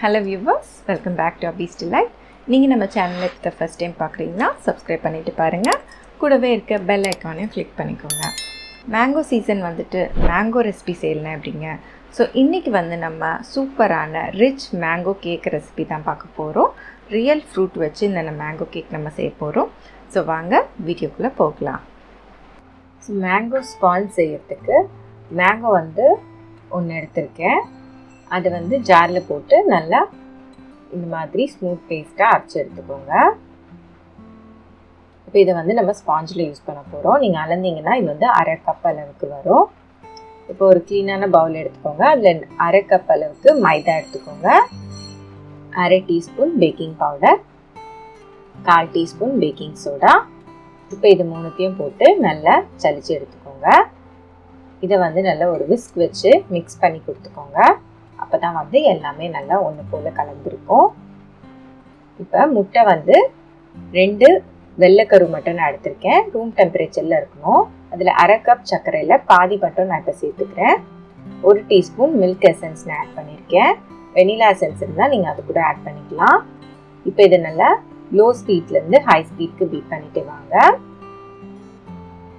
Hello viewers, welcome back to Abhi's Delight. நீங்கள் நம்ம சேனலை இப்போ ஃபர்ஸ்ட் டைம் பார்க்குறீங்கன்னா சப்ஸ்கிரைப் பண்ணிட்டு பாருங்கள். கூடவே இருக்க பெல் ஐக்கானையும் கிளிக் பண்ணிக்கோங்க. மேங்கோ சீசன் வந்துட்டு மேங்கோ ரெசிபி செய்யலாம் அப்படிங்க. ஸோ இன்றைக்கி வந்து நம்ம சூப்பரான ரிச் மேங்கோ கேக் ரெசிபி தான் பார்க்க போகிறோம். ரியல் ஃப்ரூட் வச்சு இந்த மேங்கோ கேக் நம்ம செய்ய போகிறோம். ஸோ வாங்க வீடியோக்குள்ளே போகலாம். ஸோ மேங்கோ ஸ்பான்ஜ் செய்யறதுக்கு மேங்கோ வந்து ஒன்று எடுத்திருக்கேன். அதை வந்து ஜாரில் போட்டு நல்லா இந்த மாதிரி ஸ்மூத் பேஸ்ட்டாக அரைச்சி எடுத்துக்கோங்க. இப்போ இதை வந்து நம்ம ஸ்பாஞ்சில் யூஸ் பண்ண போகிறோம். நீங்கள் அளந்தீங்கன்னா இது வந்து 1/2 கப் அளவுக்கு வரும். இப்போ ஒரு க்ளீனான பவுல் எடுத்துக்கோங்க. அதில் 1/2 கப் அளவுக்கு மைதா எடுத்துக்கோங்க. 1/2 teaspoon baking powder, 1/4 teaspoon baking soda. இப்போ இது மூணுத்தையும் போட்டு நல்லா சலிச்சு எடுத்துக்கோங்க. இதை வந்து நல்லா ஒரு விஸ்க் வச்சு மிக்ஸ் பண்ணி கொடுத்துக்கோங்க. அப்போ தான் வந்து எல்லாமே நல்லா ஒன்று போல் கலந்துருக்கும். இப்போ முட்டை வந்து 2 வெள்ளைக்கரு மட்டும் நான் எடுத்திருக்கேன். ரூம் டெம்பரேச்சரில் இருக்கணும். அதில் 1/2 கப் சர்க்கரையில் பாதி மட்டும் நான் இப்போ சேர்த்துக்கிறேன். 1 டீஸ்பூன் மில்க் எசன்ஸ் நான் ஆட் பண்ணியிருக்கேன். வெனிலா எசன்ஸ் இருந்தால் நீங்கள் அது கூட ஆட் பண்ணிக்கலாம். இப்போ இதை நல்லா லோ ஸ்பீட்லேருந்து ஹை ஸ்பீட்க்கு பீட் பண்ணிட்டு வாங்க.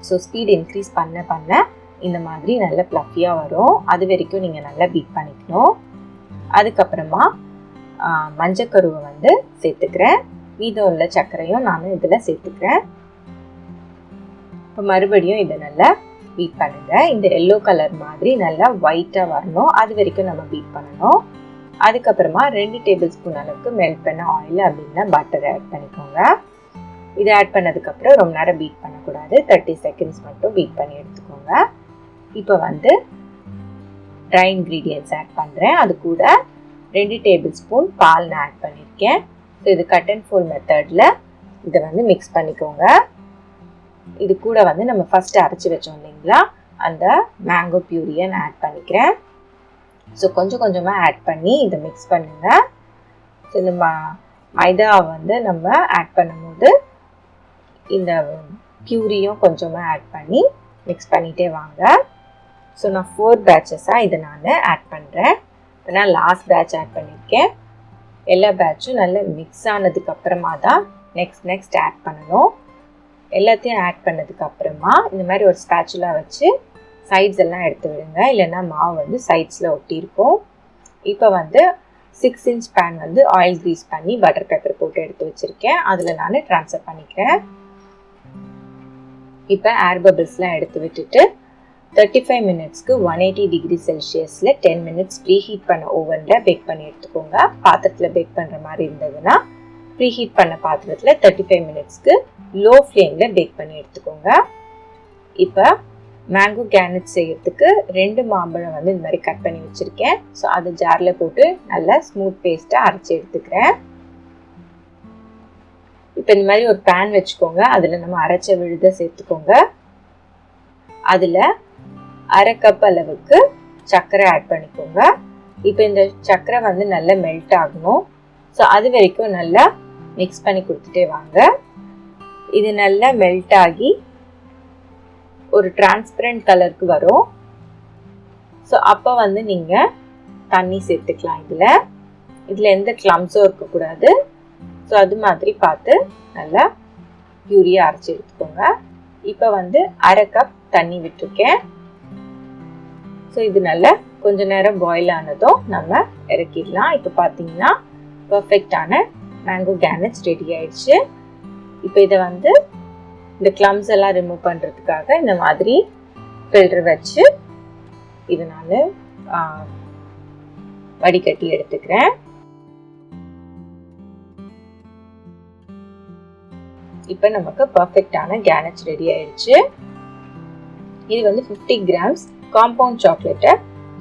ஸோ ஸ்பீட் இன்க்ரீஸ் பண்ண இந்த மாதிரி நல்ல ப்ளஃபியாக வரும். அது வரைக்கும் நீங்கள் நல்லா பீட் பண்ணிக்கணும். அதுக்கப்புறமா மஞ்சக்கருவை வந்து சேர்த்துக்கிறேன். மீதம் உள்ள சர்க்கரையும் நான் இதில் சேர்த்துக்கிறேன். இப்போ மறுபடியும் இதை நல்லா பீட் பண்ணுங்கள். இந்த எல்லோ கலர் மாதிரி நல்லா ஒயிட்டாக வரணும். அது வரைக்கும் நம்ம பீட் பண்ணணும். அதுக்கப்புறமா 2 டேபிள் ஸ்பூன் அளவுக்கு மெல்ட் பண்ண ஆயில் அப்படின்னா பட்டரை ஆட் பண்ணிக்கோங்க. இதை ஆட் பண்ணதுக்கப்புறம் ரொம்ப நேரம் பீட் பண்ணக்கூடாது. 30 செகண்ட்ஸ் மட்டும் பீட் பண்ணி எடுத்துக்கோங்க. இப்போ வந்து ட்ரை இன்க்ரீடியன்ட்ஸ் ஆட் பண்ணுறேன். அது கூட 2 டேபிள் ஸ்பூன் பால் நான் ஆட் பண்ணியிருக்கேன். ஸோ இது கட் அண்ட் ஃபோல்ட் மெத்தடில் இதை வந்து மிக்ஸ் பண்ணிக்கோங்க. இது கூட வந்து நம்ம ஃபஸ்ட்டு அரைச்சி வச்சோம் இல்லைங்களா, அந்த மேங்கோ பியூரியை நான் ஆட் பண்ணிக்கிறேன். ஸோ கொஞ்சம் கொஞ்சமாக ஆட் பண்ணி இதை மிக்ஸ் பண்ணுங்கள். ஸோ இந்த மைதாவை வந்து நம்ம ஆட் பண்ணும்போது இந்த பியூரியும் கொஞ்சமாக ஆட் பண்ணி மிக்ஸ் பண்ணிகிட்டே வாங்க. ஸோ நான் 4 பேட்சஸாக இதை நான் ஆட் பண்ணுறேன். இப்போ நான் லாஸ்ட் பேட்ச் ஆட் பண்ணியிருக்கேன். எல்லா பேட்சும் நல்லா மிக்ஸ் ஆனதுக்கப்புறமா தான் நெக்ஸ்ட் ஆட் பண்ணணும். எல்லாத்தையும் ஆட் பண்ணதுக்கப்புறமா இந்த மாதிரி ஒரு ஸ்பேச்சுலா வச்சு சைட்ஸ் எல்லாம் எடுத்து விடுங்க. இல்லைன்னா மாவு வந்து சைட்ஸில் ஒட்டியிருக்கும். இப்போ வந்து 6 இன்ச் பேன் வந்து ஆயில் க்ரீஸ் பண்ணி பட்டர் பேப்பர் போட்டு எடுத்து வச்சுருக்கேன். அதில் நான் ட்ரான்ஸ்ஃபர் பண்ணிக்கிறேன். இப்போ ஏர் பபிள்ஸ்லாம் எடுத்து விட்டுட்டு 35 மினிட்ஸ்க்கு 180 டிகிரி செல்சியஸில் 10 மினிட்ஸ் ப்ரீ ஹீட் பண்ண ஓவனில் பேக் பண்ணி எடுத்துக்கோங்க. பாத்திரத்தில் பேக் பண்ணுற மாதிரி இருந்ததுன்னா ப்ரீ ஹீட் பண்ண பாத்திரத்தில் 35 மினிட்ஸ்க்கு லோ ஃப்ளேமில் பேக் பண்ணி எடுத்துக்கோங்க. இப்போ மேங்கோ கேனட் செய்யறதுக்கு 2 மாம்பழம் வந்து இந்த மாதிரி கட் பண்ணி வச்சுருக்கேன். ஸோ அதை ஜாரில் போட்டு நல்லா ஸ்மூத் பேஸ்ட்டாக அரைச்சி எடுத்துக்கிறேன். இப்போ இந்த மாதிரி ஒரு பேன் வச்சுக்கோங்க. அதில் நம்ம அரைச்ச விழுதை சேர்த்துக்கோங்க. அதில் 1/2 கப் அளவுக்கு சர்க்கரை ஆட் பண்ணிக்கோங்க. இப்போ இந்த சர்க்கரை வந்து நல்லா மெல்ட் ஆகணும். ஸோ அது வரைக்கும் நல்லா மிக்ஸ் பண்ணி கொடுத்துட்டே வாங்க. இது நல்லா மெல்ட் ஆகி ஒரு டிரான்ஸ்பரண்ட் கலருக்கு வரும். ஸோ அப்போ வந்து நீங்கள் தண்ணி சேர்த்துக்கலாம். இதில் எந்த கிளம்ஸும் இருக்கக்கூடாது. ஸோ அது மாதிரி பார்த்து நல்லா பியூரியாக அரைச்சி எடுத்துக்கோங்க. இப்போ வந்து 1/2 கப் தண்ணி விட்டுருக்கேன். ஸோ இது நல்லா கொஞ்ச நேரம் பாயில் ஆனதும் நம்ம இறக்கிடலாம். இப்போ பார்த்தீங்கன்னா பர்ஃபெக்டான மேங்கோ கேனட்ஸ் ரெடி ஆயிடுச்சு. இப்போ இதை வந்து இந்த கிளம்ஸ் எல்லாம் ரிமூவ் பண்ணுறதுக்காக இந்த மாதிரி ஃபில்டர் வச்சு இதை நான் வடிகட்டி எடுத்துக்கிறேன். இப்போ நமக்கு பர்ஃபெக்டான கேனட்ஸ் ரெடி ஆயிடுச்சு. இது வந்து 50 கிராம்ஸ் காம்பவுண்ட் சாக்லேட்டை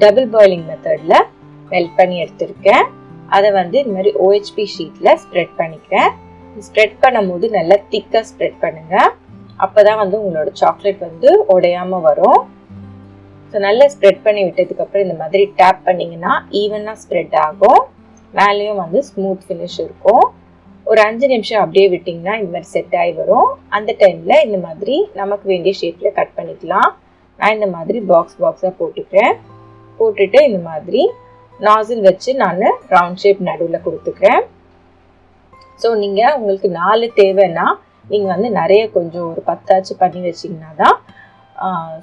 டபுள் பாயிலிங் மெத்தடில் மெல்ட் பண்ணி எடுத்திருக்கேன். அதை வந்து இந்த மாதிரி OHP ஷீட்டில் ஸ்ப்ரெட் பண்ணிக்கிறேன். ஸ்ப்ரெட் பண்ணும்போது நல்லா திக்காக ஸ்ப்ரெட் பண்ணுங்கள். அப்போ தான் வந்து உங்களோட சாக்லேட் வந்து உடையாமல் வரும். ஸோ நல்லா ஸ்ப்ரெட் பண்ணி விட்டதுக்கப்புறம் இந்த மாதிரி டேப் பண்ணிங்கன்னா ஈவனாக ஸ்ப்ரெட் ஆகும். மேலேயும் வந்து ஸ்மூத் ஃபினிஷ் இருக்கும். ஒரு 5 நிமிஷம் அப்படியே விட்டிங்கன்னா இந்த மாதிரி செட் ஆகி வரும். அந்த டைமில் இந்த மாதிரி நமக்கு வேண்டிய ஷேப்பில் கட் பண்ணிக்கலாம். நான் இந்த மாதிரி பாக்ஸாக போட்டுட்டு இந்த மாதிரி நாசில் வச்சு நான் ரவுண்ட் ஷேப் நடுவில் கொடுத்துக்கிறேன். ஸோ நீங்கள் உங்களுக்கு 4 தேவைன்னா நீங்கள் வந்து நிறைய கொஞ்சம் ஒரு 10 பண்ணி வச்சிங்கன்னா தான்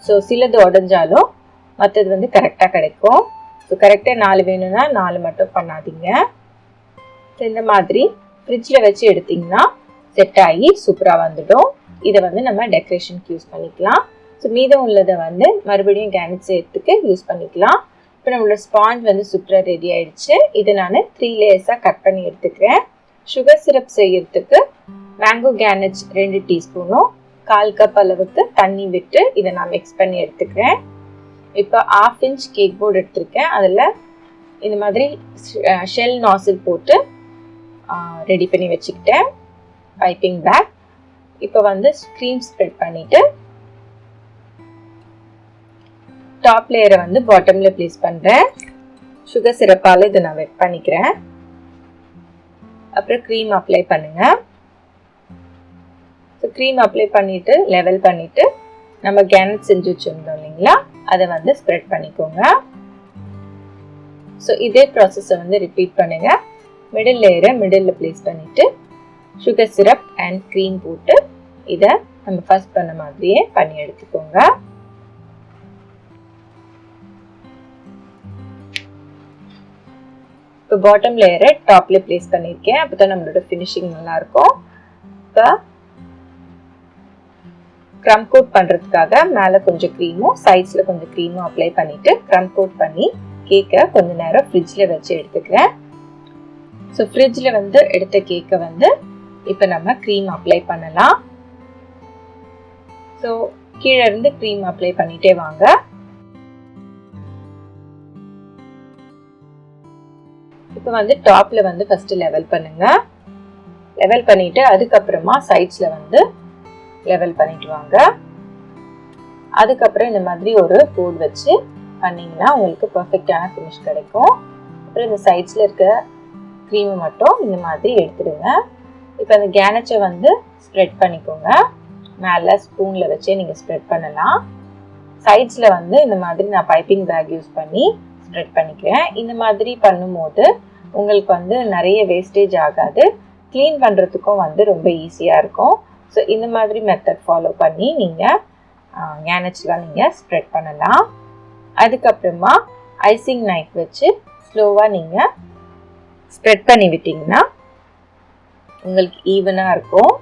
ஸோ சிலது உடஞ்சாலும் மற்றது வந்து கரெக்டாக கிடைக்கும். ஸோ கரெக்டாக 4 வேணும்னா 4 மட்டும் பண்ணாதீங்க. ஸோ இந்த மாதிரி ஃப்ரிட்ஜில் வச்சு எடுத்திங்கன்னா செட் ஆகி சூப்பராக வந்துடும். இதை வந்து நம்ம டெக்கரேஷனுக்கு யூஸ் பண்ணிக்கலாம். ஸோ மீதம் உள்ளதை வந்து மறுபடியும் கேனட் செய்யறதுக்கு யூஸ் பண்ணிக்கலாம். இப்போ நம்மளோட ஸ்பாஞ்ச் வந்து சூப்பராக ரெடி ஆயிடுச்சு. இதை நான் 3 லேயர்ஸாக கட் பண்ணி எடுத்துக்கிறேன். சுகர் சிரப் செய்யறதுக்கு மேங்கோ கேனட் 2 டீஸ்பூனும் 1/4 கப் அளவுக்கு தண்ணி விட்டு இதை நான் மிக்ஸ் பண்ணி எடுத்துக்கிறேன். இப்போ 1/2 இன்ச் கேக் போர்டு எடுத்திருக்கேன். அதில் இந்த மாதிரி ஷெல் நாசில் போட்டு ரெடி பண்ணி வச்சுக்கிட்டேன் பைப்பிங் பேக். இப்போ வந்து க்ரீம் ஸ்ப்ரெட் பண்ணிட்டு டாப் லேயரை வந்து பாட்டமில் ப்ளேஸ் பண்ணுறேன். சுகர் சிரப்பால் இதை நான் வெட் பண்ணிக்கிறேன். அப்புறம் க்ரீம் அப்ளை பண்ணுங்க. ஸோ க்ரீம் அப்ளை பண்ணிவிட்டு லெவல் பண்ணிவிட்டு நம்ம கேனட் செஞ்சு வச்சுருந்தோம் இல்லைங்களா, அதை வந்து ஸ்ப்ரெட் பண்ணிக்கோங்க. ஸோ இதே ப்ராசஸை வந்து ரிப்பீட் பண்ணுங்கள். மிடில் லேயரை மிடில் ப்ளேஸ் பண்ணிவிட்டு சுகர் சிரப் அண்ட் க்ரீம் போட்டு இதை நம்ம ஃபர்ஸ்ட் பண்ண மாதிரியே பண்ணி எடுத்துக்கோங்க. இப்போ பாட்டம் லேயரை டாப்பில் ப்ளேஸ் பண்ணியிருக்கேன். அப்போ தான் நம்மளோட ஃபினிஷிங் நல்லாயிருக்கும். இப்போ க்ரம் கோட் பண்ணுறதுக்காக மேலே கொஞ்சம் க்ரீமும் சைட்ஸில் கொஞ்சம் க்ரீமும் அப்ளை பண்ணிவிட்டு க்ரம் கோட் பண்ணி கேக்கை கொஞ்சம் நேரம் ஃப்ரிட்ஜில் வச்சு எடுத்துக்கிறேன். ஸோ ஃப்ரிட்ஜில் வந்து எடுத்த கேக்கை வந்து இப்போ நம்ம க்ரீம் அப்ளை பண்ணலாம். ஸோ கீழே இருந்து க்ரீம் அப்ளை பண்ணிகிட்டே வாங்க. இப்போ வந்து டாப்பில் வந்து ஃபஸ்ட்டு லெவல் பண்ணுங்க. லெவல் பண்ணிவிட்டு அதுக்கப்புறமா சைட்ஸில் வந்து லெவல் பண்ணிட்டு வாங்க. அதுக்கப்புறம் இந்த மாதிரி ஒரு கோட் வச்சு பண்ணிங்கன்னா உங்களுக்கு பர்ஃபெக்டான ஃபினிஷ் கிடைக்கும். அப்புறம் இந்த சைட்ஸில் இருக்க க்ரீமை மட்டும் இந்த மாதிரி எடுத்துடுங்க. இப்போ அந்த கேனச்சை வந்து ஸ்ப்ரெட் பண்ணிக்கோங்க. மேலே ஸ்பூனில் வச்சே நீங்கள் ஸ்ப்ரெட் பண்ணலாம். சைட்ஸில் வந்து இந்த மாதிரி நான் பைப்பிங் பேக் யூஸ் பண்ணி ஸ்ப்ரெட் பண்ணிக்கிறேன். இந்த மாதிரி பண்ணும்போது உங்களுக்கு வந்து நிறைய வேஸ்டேஜ் ஆகாது. க்ளீன் பண்ணுறதுக்கும் வந்து ரொம்ப ஈஸியாக இருக்கும். ஸோ இந்த மாதிரி மெத்தட் ஃபாலோ பண்ணி நீங்கள் கேனட்ஸ்லாம் நீங்கள் ஸ்ப்ரெட் பண்ணலாம். அதுக்கப்புறமா ஐசிங் நைஃப் வச்சு ஸ்லோவாக நீங்கள் ஸ்ப்ரெட் பண்ணி விட்டிங்கன்னா உங்களுக்கு ஈவனாக இருக்கும்.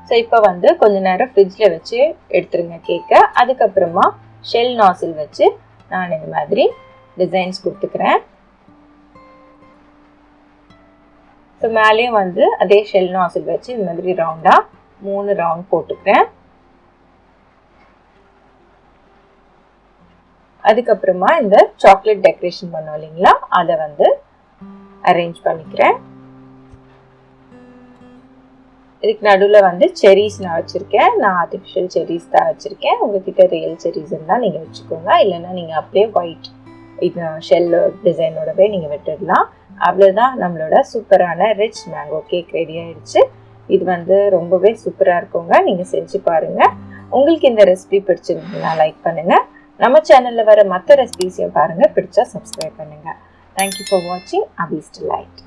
ஸோ இப்போ வந்து கொஞ்ச நேரம் ஃப்ரிட்ஜில் வச்சு எடுத்துருங்க கேக்கை. அதுக்கப்புறமா ஷெல் நாசில் வச்சு நான் இந்த மாதிரி டிசைன்ஸ் கொடுத்துக்கிறேன். ஸோ மேலேயும் வந்து அதே ஷெல் நாசில் வச்சு இந்த மாதிரி ரவுண்டாக 3 ரவுண்ட் போட்டுக்கிறேன். அதுக்கப்புறமா இந்த சாக்லேட் டெக்கரேஷன் பண்ணோம் இல்லைங்களா, அதை வந்து அரேஞ்ச் பண்ணிக்கிறேன். இதுக்கு நடுவில் வந்து செரீஸ் நான் வச்சுருக்கேன். நான் ஆர்டிஃபிஷியல் செரீஸ் தான் வச்சுருக்கேன். உங்ககிட்ட ரியல் செரீஸ் இருந்தால் நீங்கள் வச்சுக்கோங்க. இல்லைன்னா நீங்கள் அப்படியே ஒயிட் இது ஷெல் டிசைனோடவே நீங்கள் விட்டுடலாம். அவ்வளோதான், நம்மளோட சூப்பரான ரிச் மேங்கோ கேக் ரெடி ஆயிடுச்சு. இது வந்து ரொம்பவே சூப்பராக இருக்குங்க. நீங்கள் செஞ்சு பாருங்கள். உங்களுக்கு இந்த ரெசிபி பிடிச்சிருந்தீங்கன்னா லைக் பண்ணுங்கள். நம்ம சேனலில் வர மற்ற ரெசிபிஸையும் பாருங்கள். பிடிச்சா சப்ஸ்கிரைப் பண்ணுங்கள். தேங்க்யூ ஃபார் வாட்சிங். அபீஸ் டிலைட்.